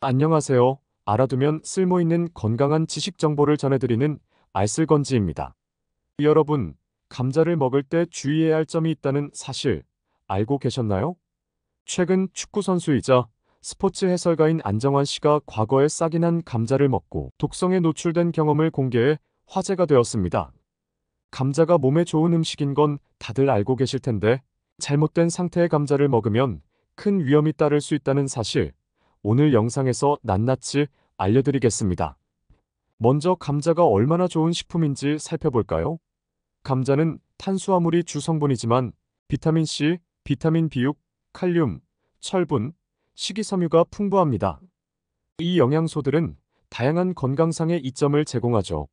안녕하세요. 알아두면 쓸모있는 건강한 지식 정보를 전해드리는 알쓸건지입니다. 여러분, 감자를 먹을 때 주의해야 할 점이 있다는 사실 알고 계셨나요? 최근 축구 선수이자 스포츠 해설가인 안정환 씨가 과거에 싹이 난 감자를 먹고 독성에 노출된 경험을 공개해 화제가 되었습니다. 감자가 몸에 좋은 음식인 건 다들 알고 계실 텐데 잘못된 상태의 감자를 먹으면 큰 위험이 따를 수 있다는 사실 오늘 영상에서 낱낱이 알려드리겠습니다. 먼저 감자가 얼마나 좋은 식품인지 살펴볼까요? 감자는 탄수화물이 주성분이지만 비타민 C, 비타민 B6, 칼륨, 철분, 식이섬유가 풍부합니다. 이 영양소들은 다양한 건강상의 이점을 제공하죠.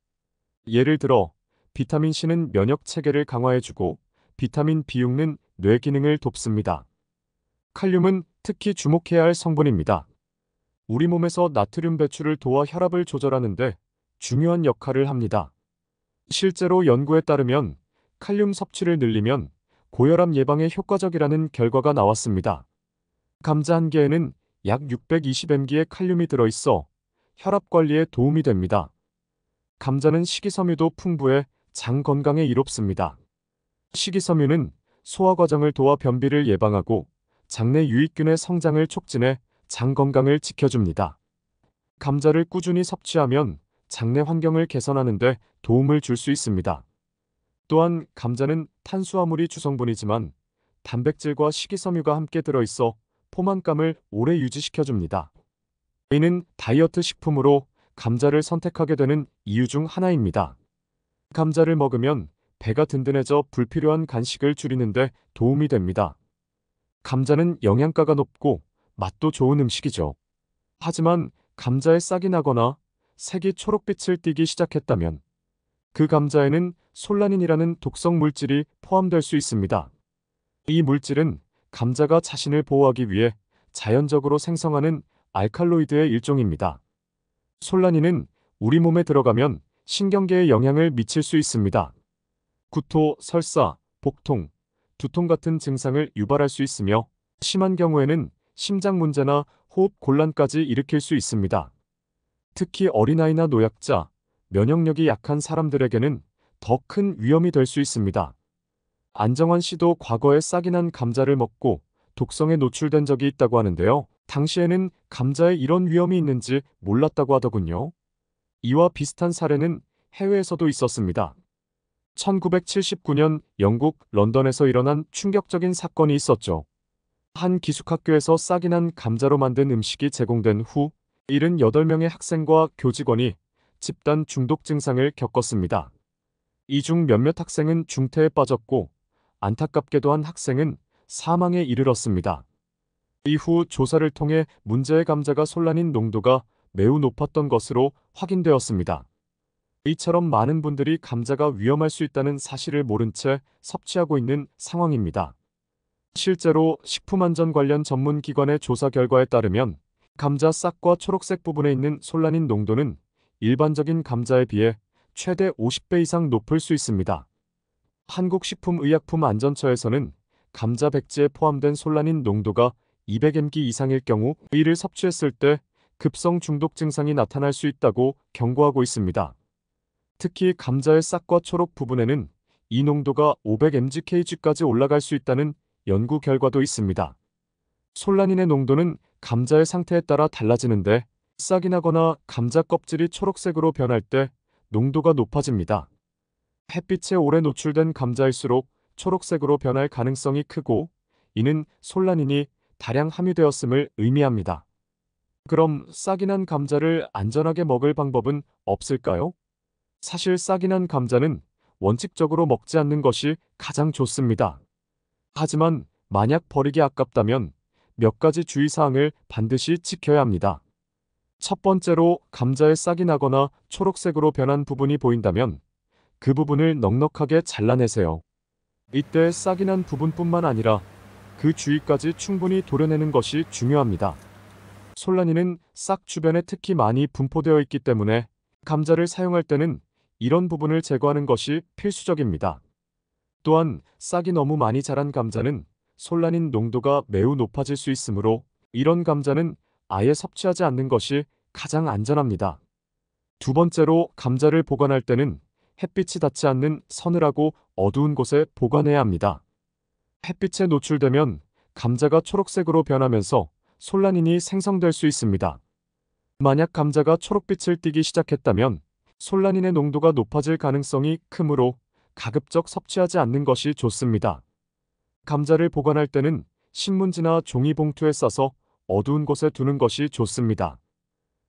예를 들어 비타민 C는 면역 체계를 강화해주고 비타민 B6는 뇌 기능을 돕습니다. 칼륨은 특히 주목해야 할 성분입니다. 우리 몸에서 나트륨 배출을 도와 혈압을 조절하는 데 중요한 역할을 합니다. 실제로 연구에 따르면 칼륨 섭취를 늘리면 고혈압 예방에 효과적이라는 결과가 나왔습니다. 감자 한 개에는 약 620mg의 칼륨이 들어있어 혈압 관리에 도움이 됩니다. 감자는 식이섬유도 풍부해 장 건강에 이롭습니다. 식이섬유는 소화 과정을 도와 변비를 예방하고 장내 유익균의 성장을 촉진해 장 건강을 지켜줍니다. 감자를 꾸준히 섭취하면 장내 환경을 개선하는 데 도움을 줄 수 있습니다. 또한 감자는 탄수화물이 주성분이지만 단백질과 식이섬유가 함께 들어있어 포만감을 오래 유지시켜줍니다. 이는 다이어트 식품으로 감자를 선택하게 되는 이유 중 하나입니다. 감자를 먹으면 배가 든든해져 불필요한 간식을 줄이는 데 도움이 됩니다. 감자는 영양가가 높고 맛도 좋은 음식이죠. 하지만 감자에 싹이 나거나 색이 초록빛을 띠기 시작했다면 그 감자에는 솔라닌이라는 독성 물질이 포함될 수 있습니다. 이 물질은 감자가 자신을 보호하기 위해 자연적으로 생성하는 알칼로이드의 일종입니다. 솔라닌은 우리 몸에 들어가면 신경계에 영향을 미칠 수 있습니다. 구토, 설사, 복통, 두통 같은 증상을 유발할 수 있으며 심한 경우에는 심장 문제나 호흡 곤란까지 일으킬 수 있습니다. 특히 어린아이나 노약자, 면역력이 약한 사람들에게는 더 큰 위험이 될 수 있습니다. 안정환 씨도 과거에 싹이 난 감자를 먹고 독성에 노출된 적이 있다고 하는데요. 당시에는 감자에 이런 위험이 있는지 몰랐다고 하더군요. 이와 비슷한 사례는 해외에서도 있었습니다. 1979년 영국 런던에서 일어난 충격적인 사건이 있었죠. 한 기숙학교에서 싹이 난 감자로 만든 음식이 제공된 후 78명의 학생과 교직원이 집단 중독 증상을 겪었습니다. 이 중 몇몇 학생은 중태에 빠졌고 안타깝게도 한 학생은 사망에 이르렀습니다. 이후 조사를 통해 문제의 감자가 솔라닌 농도가 매우 높았던 것으로 확인되었습니다. 이처럼 많은 분들이 감자가 위험할 수 있다는 사실을 모른 채 섭취하고 있는 상황입니다. 실제로 식품안전 관련 전문 기관의 조사 결과에 따르면 감자 싹과 초록색 부분에 있는 솔라닌 농도는 일반적인 감자에 비해 최대 50배 이상 높을 수 있습니다. 한국식품의약품안전처에서는 감자 백지에 포함된 솔라닌 농도가 200mg 이상일 경우 이를 섭취했을 때 급성 중독 증상이 나타날 수 있다고 경고하고 있습니다. 특히 감자의 싹과 초록 부분에는 이 농도가 500mg/kg까지 올라갈 수 있다는 연구 결과도 있습니다. 솔라닌의 농도는 감자의 상태에 따라 달라지는데 싹이 나거나 감자 껍질이 초록색으로 변할 때 농도가 높아집니다. 햇빛에 오래 노출된 감자일수록 초록색으로 변할 가능성이 크고 이는 솔라닌이 다량 함유되었음을 의미합니다. 그럼 싹이 난 감자를 안전하게 먹을 방법은 없을까요? 사실 싹이 난 감자는 원칙적으로 먹지 않는 것이 가장 좋습니다. 하지만 만약 버리기 아깝다면 몇 가지 주의사항을 반드시 지켜야 합니다. 첫 번째로 감자에 싹이 나거나 초록색으로 변한 부분이 보인다면 그 부분을 넉넉하게 잘라내세요. 이때 싹이 난 부분뿐만 아니라 그 주위까지 충분히 도려내는 것이 중요합니다. 솔라닌은 싹 주변에 특히 많이 분포되어 있기 때문에 감자를 사용할 때는 이런 부분을 제거하는 것이 필수적입니다. 또한 싹이 너무 많이 자란 감자는 솔라닌 농도가 매우 높아질 수 있으므로 이런 감자는 아예 섭취하지 않는 것이 가장 안전합니다. 두 번째로 감자를 보관할 때는 햇빛이 닿지 않는 서늘하고 어두운 곳에 보관해야 합니다. 햇빛에 노출되면 감자가 초록색으로 변하면서 솔라닌이 생성될 수 있습니다. 만약 감자가 초록빛을 띠기 시작했다면 솔라닌의 농도가 높아질 가능성이 크므로 가급적 섭취하지 않는 것이 좋습니다. 감자를 보관할 때는 신문지나 종이 봉투에 싸서 어두운 곳에 두는 것이 좋습니다.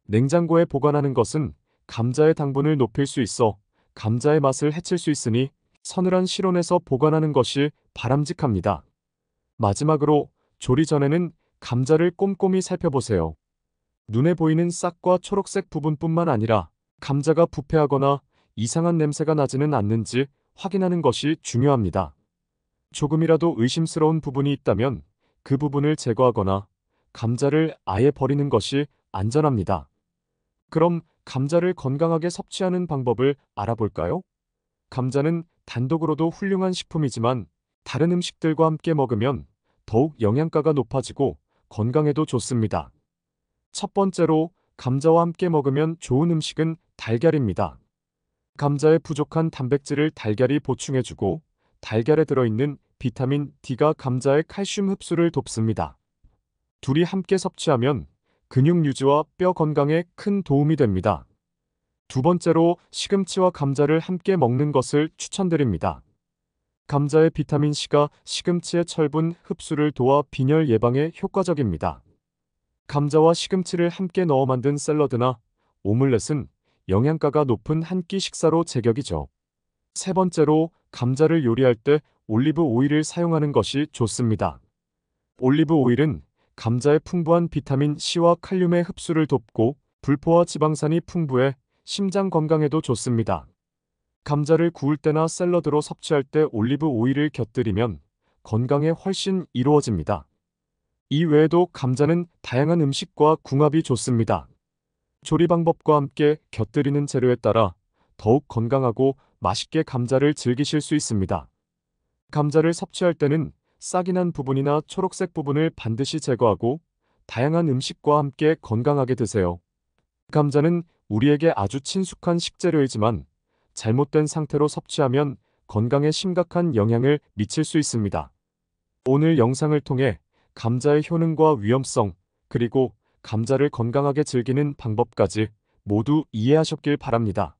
냉장고에 보관하는 것은 감자의 당분을 높일 수 있어 감자의 맛을 해칠 수 있으니 서늘한 실온에서 보관하는 것이 바람직합니다. 마지막으로 조리 전에는 감자를 꼼꼼히 살펴보세요. 눈에 보이는 싹과 초록색 부분뿐만 아니라 감자가 부패하거나 이상한 냄새가 나지는 않는지 확인하는 것이 중요합니다. 조금이라도 의심스러운 부분이 있다면 그 부분을 제거하거나 감자를 아예 버리는 것이 안전합니다. 그럼 감자를 건강하게 섭취하는 방법을 알아볼까요? 감자는 단독으로도 훌륭한 식품이지만 다른 음식들과 함께 먹으면 더욱 영양가가 높아지고 건강에도 좋습니다. 첫 번째로 감자와 함께 먹으면 좋은 음식은 달걀입니다. 감자에 부족한 단백질을 달걀이 보충해주고 달걀에 들어있는 비타민 D가 감자의 칼슘 흡수를 돕습니다. 둘이 함께 섭취하면 근육 유지와 뼈 건강에 큰 도움이 됩니다. 두 번째로 시금치와 감자를 함께 먹는 것을 추천드립니다. 감자의 비타민 C가 시금치의 철분 흡수를 도와 빈혈 예방에 효과적입니다. 감자와 시금치를 함께 넣어 만든 샐러드나 오믈렛은 영양가가 높은 한 끼 식사로 제격이죠. 세 번째로 감자를 요리할 때 올리브 오일을 사용하는 것이 좋습니다. 올리브 오일은 감자의 풍부한 비타민 C와 칼륨의 흡수를 돕고 불포화 지방산이 풍부해 심장 건강에도 좋습니다. 감자를 구울 때나 샐러드로 섭취할 때 올리브 오일을 곁들이면 건강에 훨씬 이로워집니다. 이 외에도 감자는 다양한 음식과 궁합이 좋습니다. 조리 방법과 함께 곁들이는 재료에 따라 더욱 건강하고 맛있게 감자를 즐기실 수 있습니다. 감자를 섭취할 때는 싹이 난 부분이나 초록색 부분을 반드시 제거하고 다양한 음식과 함께 건강하게 드세요. 감자는 우리에게 아주 친숙한 식재료이지만 잘못된 상태로 섭취하면 건강에 심각한 영향을 미칠 수 있습니다. 오늘 영상을 통해 감자의 효능과 위험성, 그리고 감자를 건강하게 즐기는 방법까지 모두 이해하셨길 바랍니다.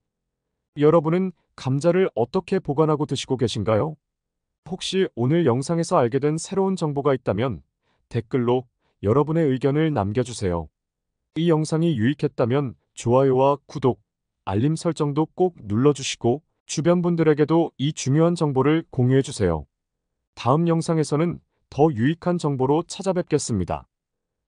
여러분은 감자를 어떻게 보관하고 드시고 계신가요? 혹시 오늘 영상에서 알게 된 새로운 정보가 있다면 댓글로 여러분의 의견을 남겨주세요. 이 영상이 유익했다면 좋아요와 구독, 알림 설정도 꼭 눌러주시고 주변 분들에게도 이 중요한 정보를 공유해주세요. 다음 영상에서는 더 유익한 정보로 찾아뵙겠습니다.